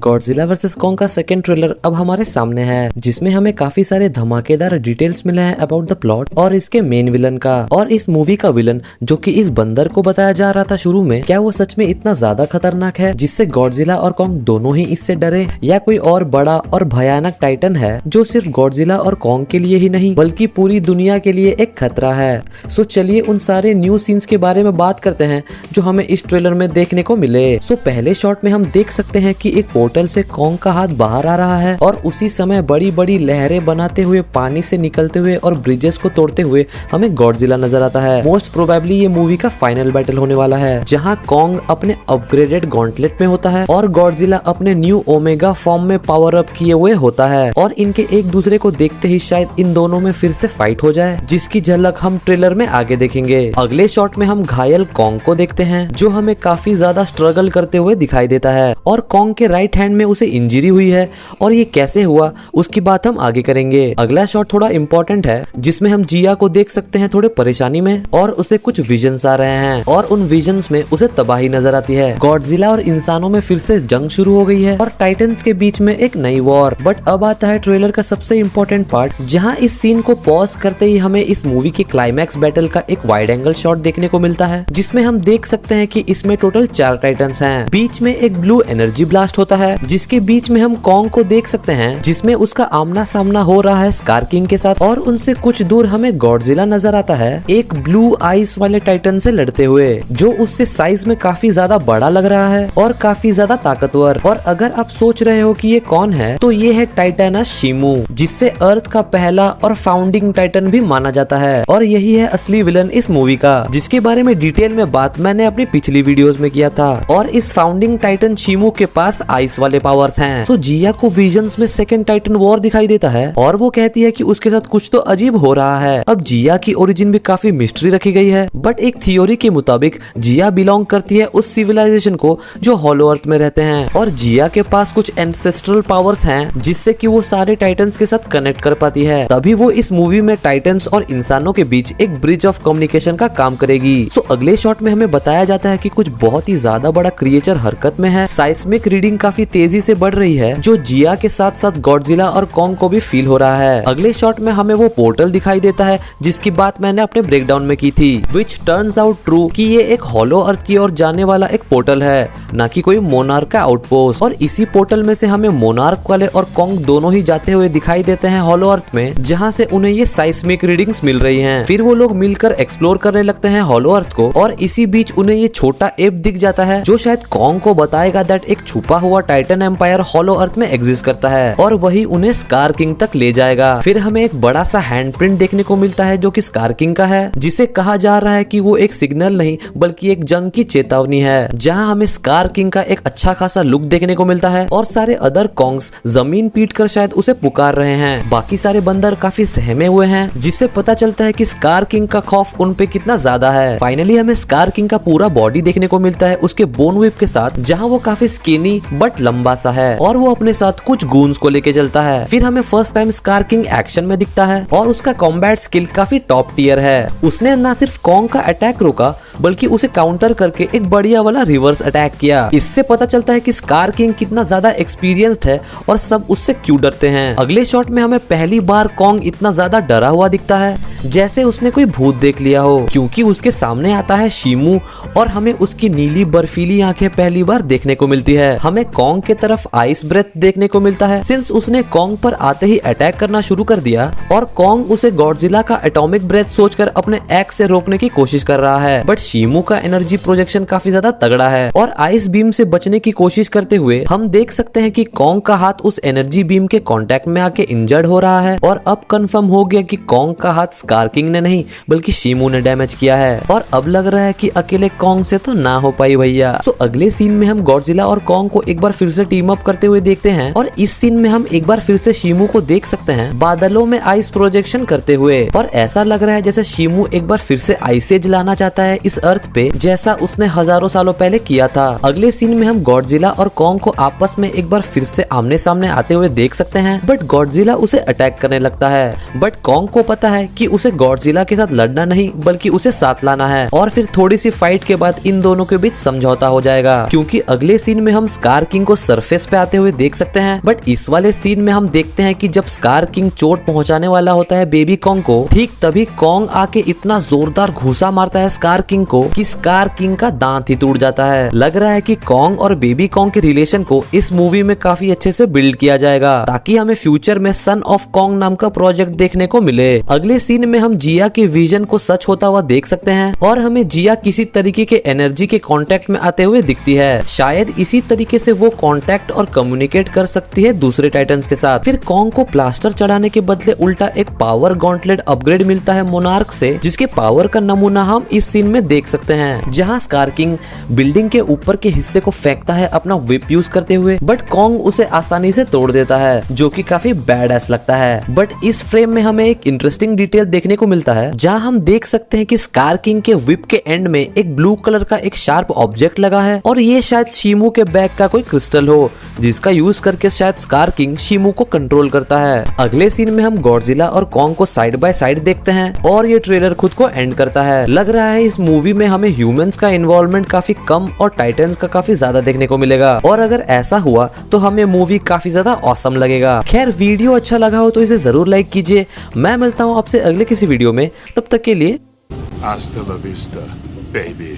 Godzilla versus Kong का second trailer अब हमारे सामने है, जिसमें हमें काफी सारे धमाकेदार डिटेल्स मिले हैं अबाउट द प्लॉट और इसके मेन विलन का। और इस मूवी का विलन जो कि इस बंदर को बताया जा रहा था शुरू में, क्या वो सच में इतना ज्यादा खतरनाक है जिससे गॉडजिला और कॉन्ग दोनों ही इससे डरे, या कोई और बड़ा और भयानक टाइटन है जो सिर्फ गॉडजिला और कॉन्ग के लिए ही नहीं बल्कि पूरी दुनिया के लिए एक खतरा है। सो चलिए उन सारे न्यू सीन्स के बारे में बात करते हैं जो हमें इस ट्रेलर में देखने को मिले। सो पहले शॉट में हम देख सकते हैं कि एक पोर्टल से कॉन्ग का हाथ बाहर आ रहा है और उसी समय बड़ी बड़ी लहरें बनाते हुए पानी से निकलते हुए और ब्रिजेस को तोड़ते हुए हमें गॉडजिला नजर आता है। मोस्ट प्रोबेबली ये मूवी का फाइनल बैटल होने वाला है, जहां कॉन्ग अपने अपग्रेडेड गॉन्टलेट में होता है और गॉडजिला अपने न्यू ओमेगा फॉर्म में पावर अप किए हुए होता है। और इनके एक दूसरे को देखते ही शायद इन दोनों में फिर से फाइट हो जाए, जिसकी झलक हम ट्रेलर में आगे देखेंगे। अगले शॉट में हम घायल कॉन्ग को देखते हैं जो हमें काफी ज्यादा स्ट्रगल करते हुए दिखाई देता है और कॉन्ग के राइट हैंड में उसे इंजरी हुई है और ये कैसे हुआ उसकी बात हम आगे करेंगे। अगला शॉट थोड़ा इम्पोर्टेंट है, जिसमें हम जिया को देख सकते हैं थोड़े परेशानी में और उसे कुछ विजन्स आ रहे हैं और उन विजन्स में उसे तबाही नजर आती है। गॉडजिला और इंसानों में फिर से जंग शुरू हो गई है और टाइटन्स के बीच में एक नई वॉर। बट अब आता है ट्रेलर का सबसे इम्पोर्टेंट पार्ट, जहाँ इस सीन को पॉज करते ही हमें इस मूवी के क्लाइमैक्स बैटल का एक वाइड एंगल शॉट देखने को मिलता है, जिसमें हम देख सकते हैं कि इसमें टोटल 4 टाइटन्स हैं। बीच में एक ब्लू एनर्जी ब्लास्ट होता है, जिसके बीच में हम कॉन्ग को देख सकते हैं जिसमें उसका आमना सामना हो रहा है स्कार किंग के साथ, और उनसे कुछ दूर हमें गॉडजिला नजर आता है एक ब्लू आइस वाले टाइटन से लड़ते हुए, जो उससे साइज में काफी ज्यादा बड़ा लग रहा है और काफी ज्यादा ताकतवर। और अगर आप सोच रहे हो कि ये कौन है, तो ये है टाइटनस शिमू, जिससे अर्थ का पहला और फाउंडिंग टाइटन भी माना जाता है और यही है असली विलन इस मूवी का, जिसके बारे में डिटेल में बात मैंने अपनी पिछली वीडियोस में किया था। और इस फाउंडिंग टाइटन शिमू के पास आइस वाले पावर्स हैं। तो जिया को विजन्स में सेकंड टाइटन वॉर दिखाई देता है और वो कहती है कि उसके साथ कुछ तो अजीब हो रहा है। अब जिया की ओरिजिन भी काफी मिस्ट्री रखी गई है, बट एक थियोरी के मुताबिक जिया बिलोंग करती है उस सिविलाइजेशन को जो हॉलो अर्थ में रहते हैं और जिया के पास कुछ एंसेस्ट्रल पावर्स हैं जिससे कि वो सारे टाइटन्स के साथ कनेक्ट कर पाती है। तभी वो इस मूवी में टाइटन्स और इंसानों के बीच एक ब्रिज ऑफ कम्युनिकेशन का काम करेगी। सो अगले शॉट में हमें बताया जाता है कि कुछ बहुत ही ज्यादा बड़ा क्रिएचर हरकत में है। साइस्मिक रीडिंग काफी तेजी से बढ़ रही है, जो जिया के साथ साथ गॉडजिला और कॉन्ग को भी फील हो रहा है। अगले शॉट में हमें वो पोर्टल दिखाई देता है जिसकी बात मैंने अपने ब्रेकडाउन में की थी, विच टर्न्स आउट ट्रू कि ये एक हॉलो अर्थ की ओर जाने वाला एक पोर्टल है, ना कि कोई मोनार्क का आउटपोस्ट। और इसी पोर्टल में से हमें मोनार्क वाले और कॉन्ग दोनों ही जाते हुए दिखाई देते हैं हॉलो अर्थ में, जहाँ से उन्हें ये साइस्मिक रीडिंग्स मिल रही हैं। फिर वो लोग मिलकर एक्सप्लोर करने लगते हैं हॉलो अर्थ को और इसी बीच उन्हें ये छोटा एप दिख जाता है जो शायद कॉन्ग को बताएगा दैट एक छुपा हुआ टाइटन एम्पायर हॉलो अर्थ में एग्जिस्ट करता है और वही उन्हें स्कार किंग तक ले जाएगा। फिर हमें एक बड़ा सा हैंडप्रिंट देखने को मिलता है जो कि स्कार किंग का है, जिसे कहा जा रहा है कि वो एक सिग्नल नहीं बल्कि एक जंग की चेतावनी है, जहां हमें स्कार किंग का एक अच्छा खासा लुक देखने को मिलता है और सारे अदर कॉन्ग्स जमीन पीट कर शायद उसे पुकार रहे हैं। बाकी सारे बंदर काफी सहमे हुए हैं, जिससे पता चलता है कि स्कार किंग का खौफ उन पे कितना ज्यादा है। फाइनली हमें स्कार किंग का पूरा बॉडी देखने को मिलता है उसके बोन व्हिप के साथ, जहां वो काफी स्किनी बट लंबा सा है और वो अपने साथ कुछ गूंस को लेके चलता है। फिर हमें first time scar king action में दिखता है और उसका कॉम्बैट स्किल काफी टॉप टियर है। उसने ना सिर्फ कॉन्ग का अटैक रोका बल्कि उसे काउंटर करके एक बढ़िया वाला रिवर्स अटैक किया। इससे पता चलता है कि स्कार किंग कितना ज्यादा एक्सपीरियंस्ड है और सब उससे क्यों डरते हैं। अगले शॉट में हमें पहली बार कॉन्ग इतना ज्यादा डरा हुआ दिखता है जैसे उसने कोई भूत देख लिया हो, क्योंकि उसके सामने आता है शिमू और हमें उसकी नीली बर्फीली आंखें पहली बार देखने को मिलती है। हमें कॉन्ग के तरफ आइस ब्रेथ देखने को मिलता है सिंस उसने कॉन्ग पर आते ही अटैक करना शुरू कर दिया और कॉन्ग उसे गॉडजिला का एटॉमिक ब्रेथ सोचकर अपने एक्स से रोकने की कोशिश कर रहा है। बट शिमू का एनर्जी प्रोजेक्शन काफी ज्यादा तगड़ा है और आइस बीम से बचने की कोशिश करते हुए हम देख सकते हैं कि कॉन्ग का हाथ उस एनर्जी बीम के कांटेक्ट में आके इंजर्ड हो रहा है और अब कंफर्म हो गया कि कॉन्ग का हाथ स्कार किंग ने नहीं बल्कि शिमू ने डैमेज किया है और अब लग रहा है कि अकेले कॉन्ग से तो ना हो पाई भैया। सो अगले सीन में हम गॉडजिला और कॉन्ग को एक बार फिर से टीम अप करते हुए देखते हैं और इस सीन में हम एक बार फिर से शिमू को देख सकते हैं बादलों में आइस प्रोजेक्शन करते हुए और ऐसा लग रहा है जैसे शिमू एक बार फिर से आइसेज लाना चाहता है इस अर्थ पे, जैसा उसने हजारों सालों पहले किया था। अगले सीन में हम गॉडजिला और कॉन्ग को आपस में एक बार फिर से आमने सामने आते हुए देख सकते हैं, बट गॉडजिला उसे अटैक करने लगता है। बट कॉन्ग को पता है कि उसे गॉडजिला के साथ लड़ना नहीं बल्कि उसे साथ लाना है और फिर थोड़ी सी फाइट के बाद इन दोनों के बीच समझौता हो जाएगा, क्योंकि अगले सीन में हम स्कार किंग को को सरफेस पे आते हुए देख सकते हैं। बट इस वाले सीन में हम देखते हैं कि जब स्कार किंग चोट पहुंचाने वाला होता है बेबी कॉन्ग को, ठीक तभी कॉन्ग आके इतना जोरदार घुसा मारता है स्कार किंग को कि स्कार किंग का दांत ही टूट जाता है। लग रहा है कि कॉन्ग और बेबी कॉन्ग के रिलेशन को इस मूवी में काफी अच्छे से बिल्ड किया जाएगा ताकि हमें फ्यूचर में सन ऑफ कॉन्ग नाम का प्रोजेक्ट देखने को मिले। अगले सीन में हम जिया के विजन को सच होता हुआ देख सकते हैं और हमें जिया किसी तरीके के एनर्जी के कांटेक्ट में आते हुए दिखती है। शायद इसी तरीके से वो कांटेक्ट और कम्युनिकेट कर सकती है दूसरे टाइटन्स के साथ। फिर कॉन्ग को प्लास्टर चढ़ाने के बदले उल्टा एक पावर गॉन्टलेट अपग्रेड मिलता है मोनार्क से, जिसके पावर का नमूना हम इस सीन में देख सकते हैं, जहां स्कार किंग बिल्डिंग के ऊपर के हिस्से को फेंकता है अपना विप यूज करते हुए, बट कॉन्ग उसे आसानी से तोड़ देता है, जो कि काफी बैड एस लगता है। बट इस फ्रेम में हमें एक इंटरेस्टिंग डिटेल देखने को मिलता है, जहां हम देख सकते हैं कि स्कार किंग के विप के एंड में एक ब्लू कलर का एक शार्प ऑब्जेक्ट लगा है और ये शायद शीमू के बैग का कोई क्रिस्टल हो, जिसका यूज करके शायद स्कार किंग शीमू को कंट्रोल करता है। अगले सीन में हम गॉडजिला और कॉन्ग को साइड बाय साइड देखते हैं और ये ट्रेलर खुद को एंड करता है। लग रहा है इस मूवी में हमें ह्यूमंस का इन्वॉल्वमेंट काफी कम और टाइटन्स का काफी ज्यादा देखने को मिलेगा, और अगर ऐसा हुआ तो हमें मूवी काफी ज्यादा ऑसम लगेगा। खैर, वीडियो अच्छा लगा हो तो इसे जरूर लाइक कीजिए। मैं मिलता हूँ आपसे अगले किसी वीडियो में, तब तक के लिए Hasta la vista, baby.